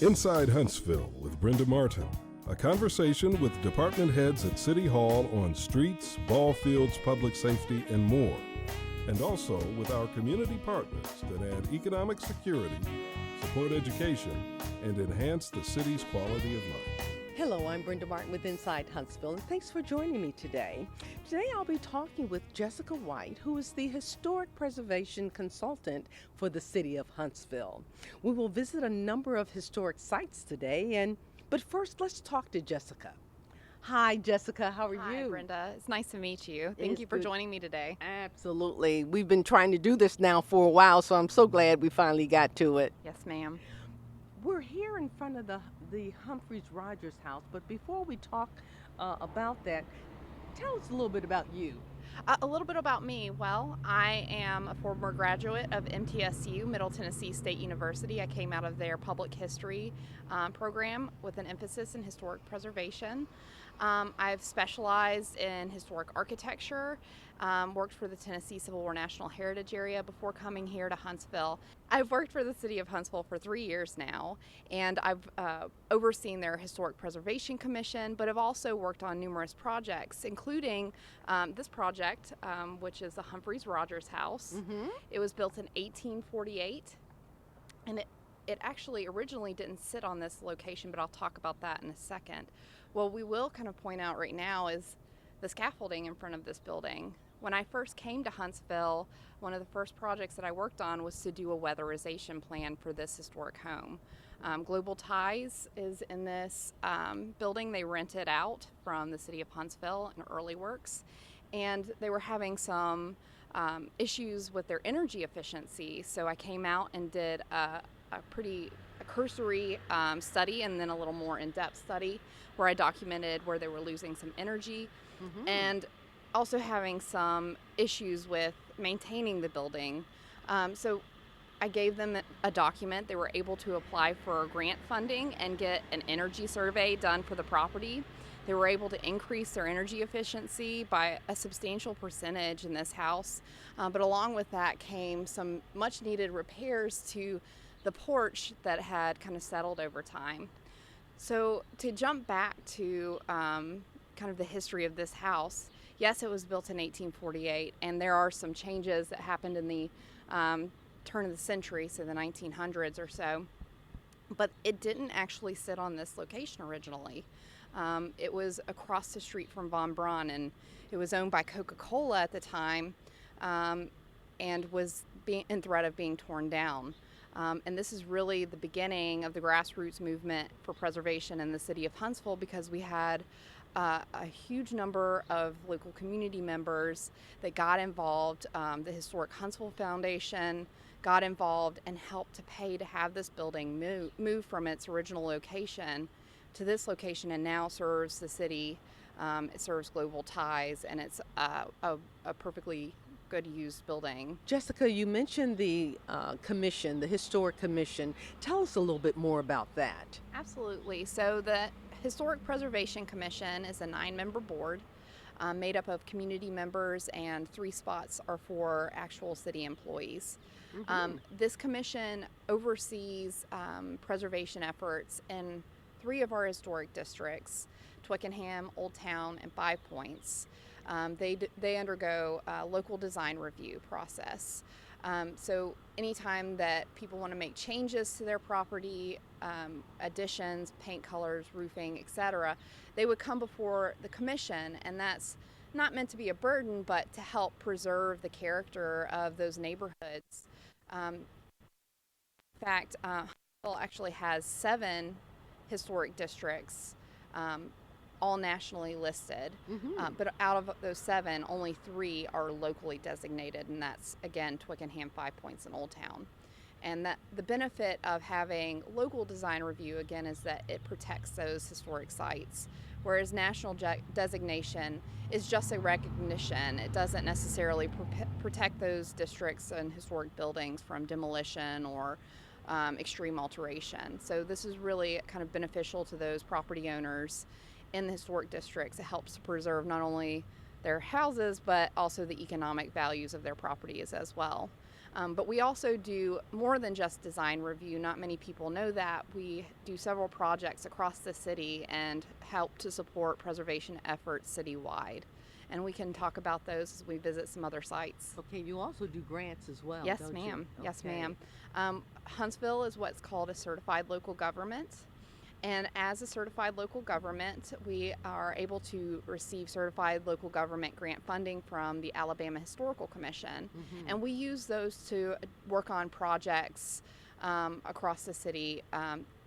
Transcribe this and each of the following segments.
Inside Huntsville with Brenda Martin, a conversation with department heads at City Hall on streets, ball fields, public safety, and more. And also with our community partners that add economic security, support education, and enhance the city's quality of life. Hello, I'm Brenda Martin with Inside Huntsville, and thanks for joining me today. Today I'll be talking with Jessica White, who is the Historic Preservation Consultant for the City of Huntsville. We will visit a number of historic sites today, but first let's talk to Jessica. Hi, Jessica. How are you? Hi, Brenda. It's nice to meet you. Thank you for joining me today. Absolutely. We've been trying to do this now for a while, so I'm so glad we finally got to it. Yes, ma'am. We're here in front of the Humphreys Rogers house, but before we talk about that, tell us a little bit about you. A little bit about me. Well, I am a former graduate of MTSU, Middle Tennessee State University. I came out of their public history program with an emphasis in historic preservation. I've specialized in historic architecture, worked for the Tennessee Civil War National Heritage Area before coming here to Huntsville. I've worked for the City of Huntsville for 3 years now, and I've overseen their Historic Preservation Commission, but have also worked on numerous projects, including this project, which is the Humphreys Rogers House. Mm-hmm. It was built in 1848, and it actually originally didn't sit on this location, but I'll talk about that in a second. What we will kind of point out right now is the scaffolding in front of this building. When I first came to Huntsville, one of the first projects that I worked on was to do a weatherization plan for this historic home. Global Ties is in this building. They rented out from the City of Huntsville and Early Works, and they were having some issues with their energy efficiency. So I came out and did a cursory study and then a little more in-depth study where I documented where they were losing some energy and also having some issues with maintaining the building. So I gave them a document. They were able to apply for grant funding and get an energy survey done for the property. They were able to increase their energy efficiency by a substantial percentage in this house. But along with that came some much needed repairs to the porch that had kind of settled over time. So to jump back to kind of the history of this house, yes, it was built in 1848, and there are some changes that happened in the turn of the century, so the 1900s or so, but it didn't actually sit on this location originally. It was across the street from Von Braun, and it was owned by Coca-Cola at the time, and was in threat of being torn down. And this is really the beginning of the grassroots movement for preservation in the city of Huntsville, because we had a huge number of local community members that got involved. The Historic Huntsville Foundation got involved and helped to pay to have this building move from its original location to this location, and now serves the city. It serves Global Ties, and it's a perfectly good used building. Jessica, you mentioned the commission, the Historic Commission. Tell us a little bit more about that. Absolutely. So the Historic Preservation Commission is a 9-member board made up of community members, and 3 spots are for actual city employees. Mm-hmm. This commission oversees preservation efforts in 3 of our historic districts: Twickenham, Old Town, and Five Points. They undergo a local design review process. So anytime that people want to make changes to their property, additions, paint colors, roofing, etc., they would come before the commission, and that's not meant to be a burden, but to help preserve the character of those neighborhoods. In fact, Huntsville actually has 7 historic districts, all nationally listed, but out of those 7, only 3 are locally designated, and that's, again, Twickenham, Five Points, and Old Town. And that the benefit of having local design review, again, is that it protects those historic sites, whereas national designation is just a recognition. It doesn't necessarily protect those districts and historic buildings from demolition or extreme alteration. So this is really kind of beneficial to those property owners in the historic districts. It helps to preserve not only their houses, but also the economic values of their properties as well. But we also do more than just design review. Not many people know that. We do several projects across the city and help to support preservation efforts citywide. And we can talk about those as we visit some other sites. Okay, you also do grants as well, Yes, don't ma'am. you? Yes, Okay. ma'am. Huntsville is what's called a certified local government. And as a certified local government, we are able to receive certified local government grant funding from the Alabama Historical Commission. And we use those to work on projects across the city,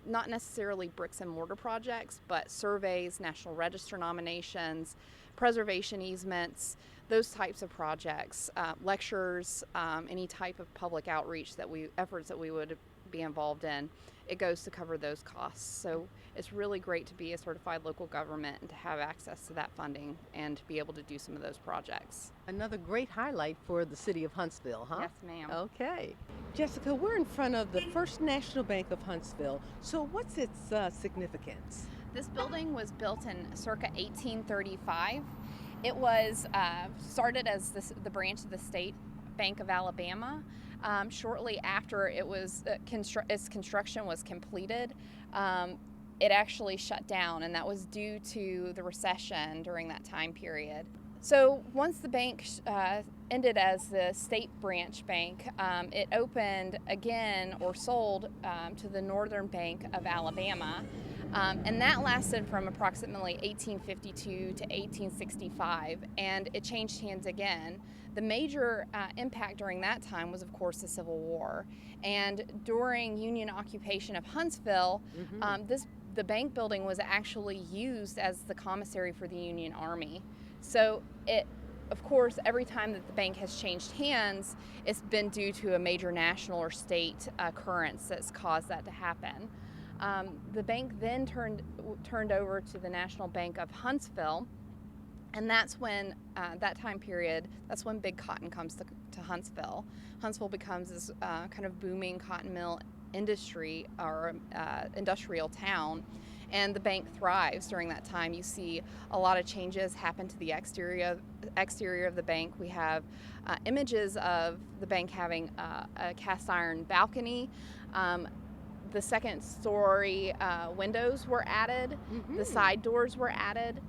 not necessarily bricks and mortar projects, but surveys, National Register nominations, preservation easements, those types of projects, lectures, any type of public outreach efforts that we would be involved in. It goes to cover those costs. So it's really great to be a certified local government and to have access to that funding and to be able to do some of those projects. Another great highlight for the city of Huntsville, huh? Yes, ma'am. Okay. Jessica, we're in front of the First National Bank of Huntsville. So what's its significance? This building was built in circa 1835. It was started as the branch of the State Bank of Alabama. Shortly after its construction was completed, it actually shut down, and that was due to the recession during that time period. So once the bank ended as the state branch bank, it opened again or sold to the Northern Bank of Alabama. And that lasted from approximately 1852 to 1865, and it changed hands again. The major impact during that time was, of course, the Civil War. And during Union occupation of Huntsville, the bank building was actually used as the commissary for the Union Army. So of course, every time that the bank has changed hands, it's been due to a major national or state occurrence that's caused that to happen. The bank then turned over to the National Bank of Huntsville, and that's when that time period. That's when big cotton comes to Huntsville. Huntsville becomes this kind of booming cotton mill industry or industrial town, and the bank thrives during that time. You see a lot of changes happen to the exterior of the bank. We have images of the bank having a cast iron balcony. The second story windows were added. The side doors were added.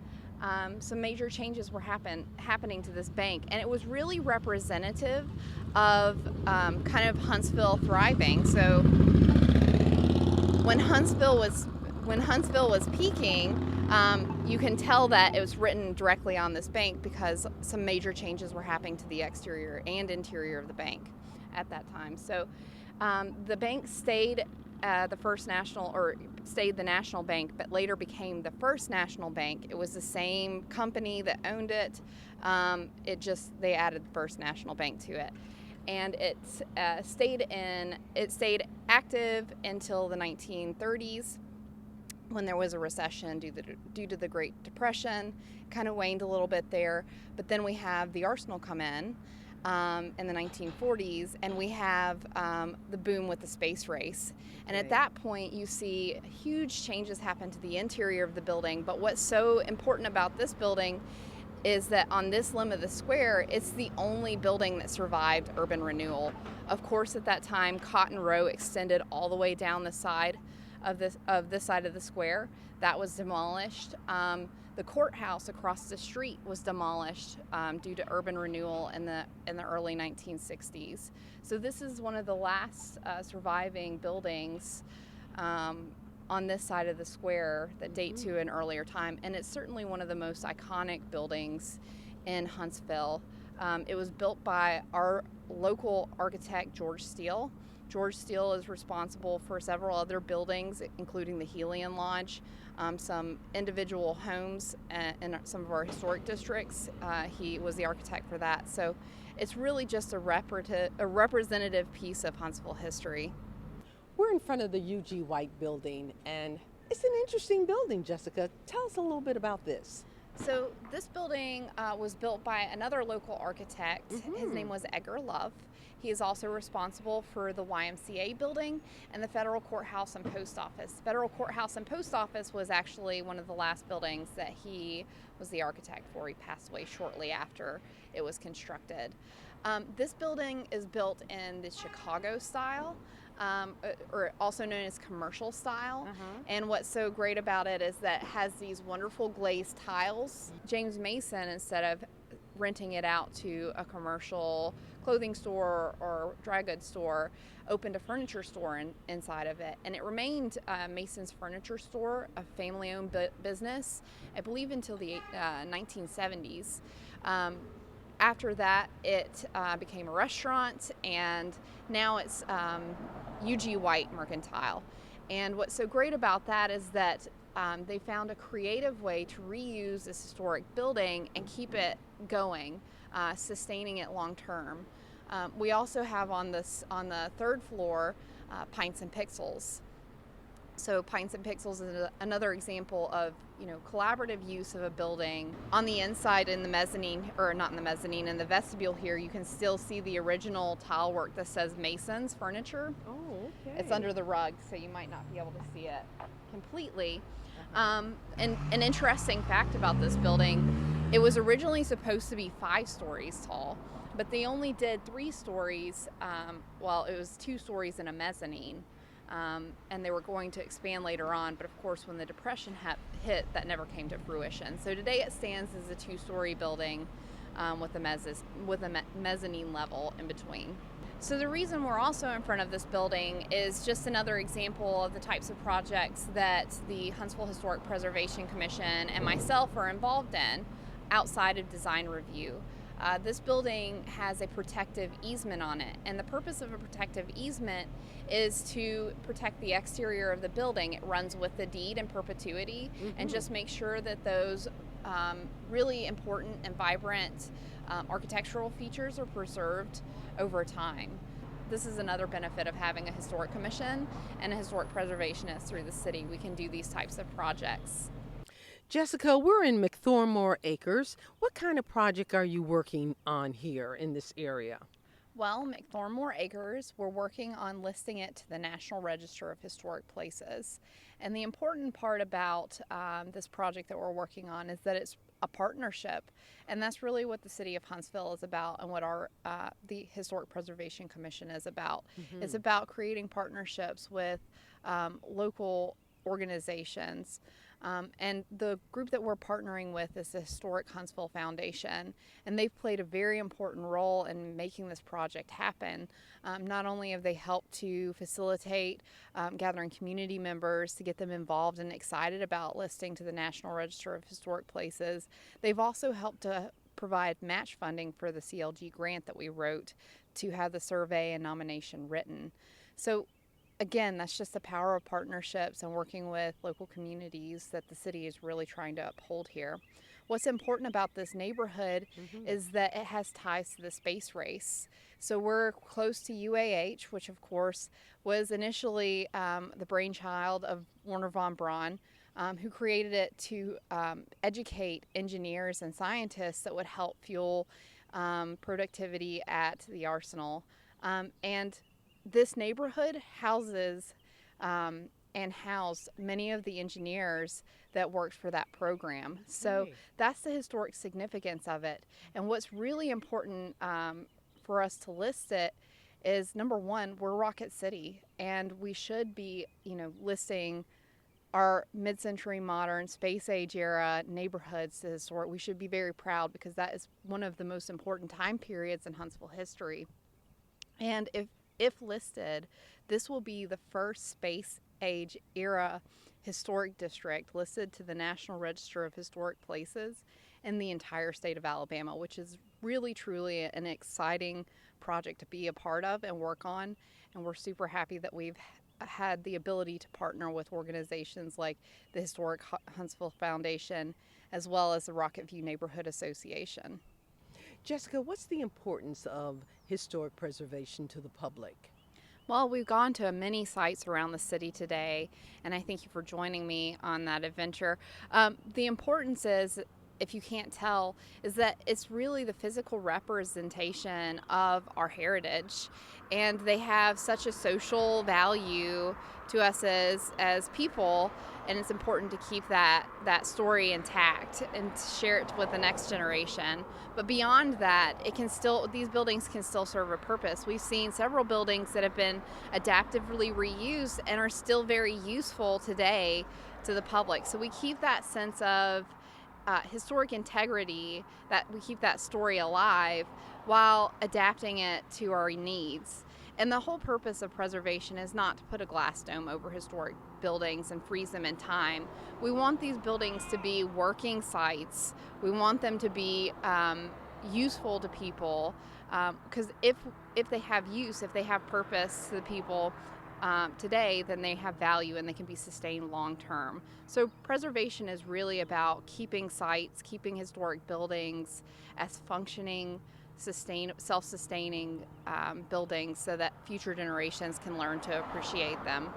Some major changes were happening to this bank, and it was really representative of kind of Huntsville thriving. So when Huntsville was peaking, you can tell that it was written directly on this bank because some major changes were happening to the exterior and interior of the bank at that time. So the bank stayed stayed the National Bank, but later became the First National Bank. It was the same company that owned it. They added the First National Bank to it, and it stayed active until the 1930s, when there was a recession due to the Great Depression. Kind of waned a little bit there, but then we have the Arsenal come in the 1940s, and we have the boom with the space race. And at that point, you see huge changes happen to the interior of the building. But what's so important about this building is that on this limb of the square, it's the only building that survived urban renewal. Of course, at that time, Cotton Row extended all the way down the side of this side of the square. That was demolished. The courthouse across the street was demolished due to urban renewal in the early 1960s. So this is one of the last surviving buildings on this side of the square that date to an earlier time, and it's certainly one of the most iconic buildings in Huntsville. It was built by our local architect, George Steele. George Steele is responsible for several other buildings, including the Helion Lodge, some individual homes in some of our historic districts. He was the architect for that. So it's really just a representative piece of Huntsville history. We're in front of the UG White building, and it's an interesting building, Jessica. Tell us a little bit about this. So this building was built by another local architect. His name was Edgar Love. He is also responsible for the YMCA building and the Federal Courthouse and Post Office. Federal Courthouse and Post Office was actually one of the last buildings that he was the architect for. He passed away shortly after it was constructed. This building is built in the Chicago style, or also known as commercial style. And what's so great about it is that it has these wonderful glazed tiles. James Mason, instead of renting it out to a commercial clothing store or dry goods store, opened a furniture store inside of it. And it remained Mason's Furniture Store, a family-owned business, I believe until the 1970s. After that, it became a restaurant, and now it's UG White Mercantile. And what's so great about that is that they found a creative way to reuse this historic building and keep it going, sustaining it long term. We also have on the third floor Pints and Pixels. So Pints and Pixels is another example of collaborative use of a building. On the inside in the mezzanine, or not in the mezzanine, in the vestibule here, you can still see the original tile work that says Mason's Furniture. Oh, okay. It's under the rug, so you might not be able to see it completely. And an interesting fact about this building, it was originally supposed to be 5 stories tall, but they only did 3 stories. Well, it was 2 stories and a mezzanine. And they were going to expand later on, but of course when the Depression hit, that never came to fruition. So today it stands as a 2-story building with a mezzanine level in between. So the reason we're also in front of this building is just another example of the types of projects that the Huntsville Historic Preservation Commission and myself are involved in outside of design review. This building has a protective easement on it, and the purpose of a protective easement is to protect the exterior of the building. It runs with the deed in perpetuity, and just make sure that those really important and vibrant architectural features are preserved over time. This is another benefit of having a historic commission and a historic preservationist through the city. We can do these types of projects. Jessica, we're in McThormore Acres. What kind of project are you working on here in this area? Well, McThormore Acres, we're working on listing it to the National Register of Historic Places. And the important part about this project that we're working on is that it's a partnership. And that's really what the City of Huntsville is about, and what the Historic Preservation Commission is about. It's about creating partnerships with local organizations. And the group that we're partnering with is the Historic Huntsville Foundation, and they've played a very important role in making this project happen. Not only have they helped to facilitate gathering community members to get them involved and excited about listing to the National Register of Historic Places, they've also helped to provide match funding for the CLG grant that we wrote to have the survey and nomination written. So again, that's just the power of partnerships and working with local communities that the city is really trying to uphold here. What's important about this neighborhood is that it has ties to the space race. So we're close to UAH, which of course was initially the brainchild of Werner von Braun, who created it to educate engineers and scientists that would help fuel productivity at the arsenal. And this neighborhood houses and housed many of the engineers that worked for that program. So that's the historic significance of it. And what's really important for us to list it is, number one, we're Rocket City, and we should be, listing our mid-century modern space age era neighborhoods to historic. We should be very proud, because that is one of the most important time periods in Huntsville history. And if listed, this will be the first space age era historic district listed to the National Register of Historic Places in the entire state of Alabama, which is really truly an exciting project to be a part of and work on. And we're super happy that we've had the ability to partner with organizations like the Historic Huntsville Foundation, as well as the Rocket View Neighborhood Association. Jessica, what's the importance of historic preservation to the public? Well, we've gone to many sites around the city today, and I thank you for joining me on that adventure. The importance is if you can't tell, is that it's really the physical representation of our heritage, and they have such a social value to us as people, and it's important to keep that story intact and to share it with the next generation. But beyond that, these buildings can still serve a purpose. We've seen several buildings that have been adaptively reused and are still very useful today to the public. So we keep that sense of historic integrity, that we keep that story alive while adapting it to our needs. And the whole purpose of preservation is not to put a glass dome over historic buildings and freeze them in time. We want these buildings to be working sites. We want them to be useful to people, because if they have use, if they have purpose to the people today, then they have value and they can be sustained long term. So preservation is really about keeping sites, keeping historic buildings as functioning, self-sustaining buildings so that future generations can learn to appreciate them.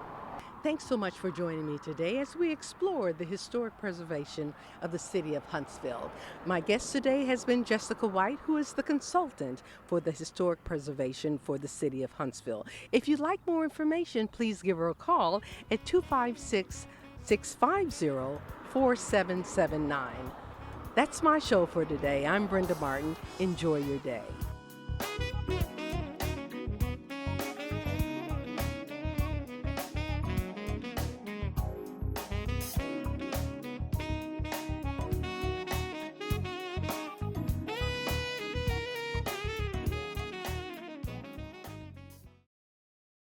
Thanks so much for joining me today as we explore the historic preservation of the city of Huntsville. My guest today has been Jessica White, who is the consultant for the historic preservation for the city of Huntsville. If you'd like more information, please give her a call at 256-650-4779. That's my show for today. I'm Brenda Martin. Enjoy your day.